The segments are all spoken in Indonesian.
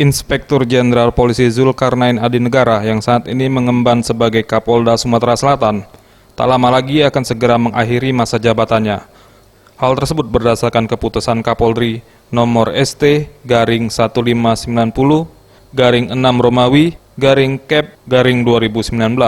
Inspektur Jenderal Polisi Zulkarnain Adinegara yang saat ini mengemban sebagai Kapolda Sumatera Selatan, tak lama lagi akan segera mengakhiri masa jabatannya. Hal tersebut berdasarkan keputusan Kapolri nomor ST-1590-6 Romawi-Kep-2019.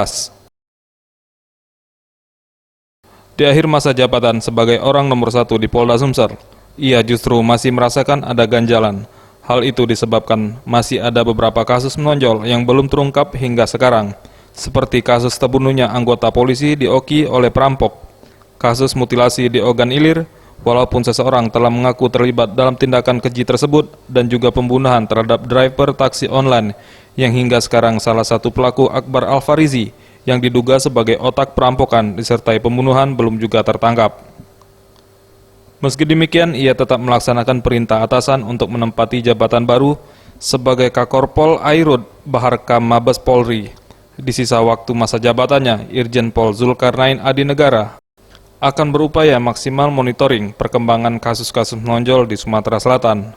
Di akhir masa jabatan sebagai orang nomor 1 di Polda Sumsel, ia justru masih merasakan ada ganjalan. Hal itu disebabkan masih ada beberapa kasus menonjol yang belum terungkap hingga sekarang, seperti kasus terbunuhnya anggota polisi di Oki oleh perampok, kasus mutilasi di Ogan Ilir, walaupun seseorang telah mengaku terlibat dalam tindakan keji tersebut, dan juga pembunuhan terhadap driver taksi online yang hingga sekarang salah satu pelaku Akbar Alfarizi yang diduga sebagai otak perampokan disertai pembunuhan belum juga tertangkap. Meski demikian, ia tetap melaksanakan perintah atasan untuk menempati jabatan baru sebagai Kakorpol Airut Baharkam Mabes Polri. Di sisa waktu masa jabatannya, Irjen Pol Zulkarnain Adinegara akan berupaya maksimal monitoring perkembangan kasus-kasus menonjol di Sumatera Selatan.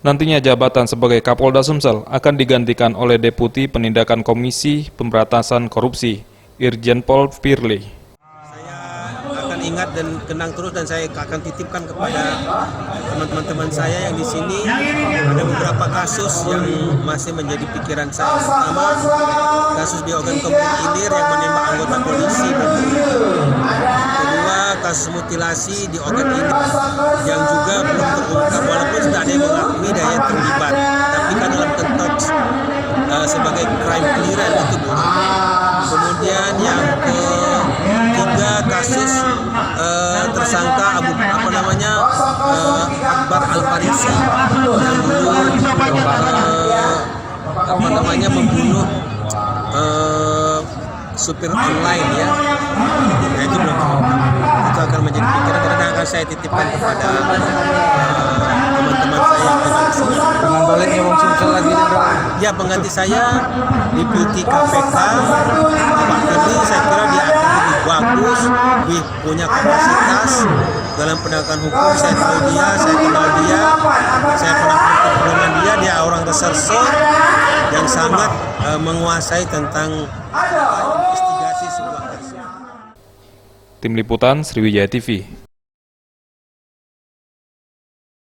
Nantinya jabatan sebagai Kapolda Sumsel akan digantikan oleh Deputi Penindakan Komisi Pemberantasan Korupsi, Irjen Pol Firly. Ingat dan kenang terus, dan saya akan titipkan kepada teman-teman saya yang di sini. Ada beberapa kasus yang masih menjadi pikiran saya. Pertama, kasus di Ogan Ilir yang menembak anggota polisi. Kedua, kasus mutilasi di Ogan Ilir yang juga belum terungkap, walaupun sudah ada yang mengakui daya terlibat, tapi kan dalam konteks sebagai crime clearance itu boleh. Kemudian yang ketiga, kasus tersangka Akbar Alfarizi yang dulu membunuh supir online ya. Nah, itu belum itu akan menjadi pikiran, karena akan saya titipkan kepada teman-teman saya yang tinggal di sini. Dengan baliknya Wong Sumsel lagi ya, pengganti saya Deputi KPK Pak Firly, saya kira dia akan lebih bagus, lebih punya kapasitas dalam penegakan hukum. Saya tahu dia, saya kenal dia, saya pernah bertemu dengan dia. Dia orang reserse yang sangat menguasai tentang investigasi sebuah kasus. Tim Liputan Sriwijaya TV.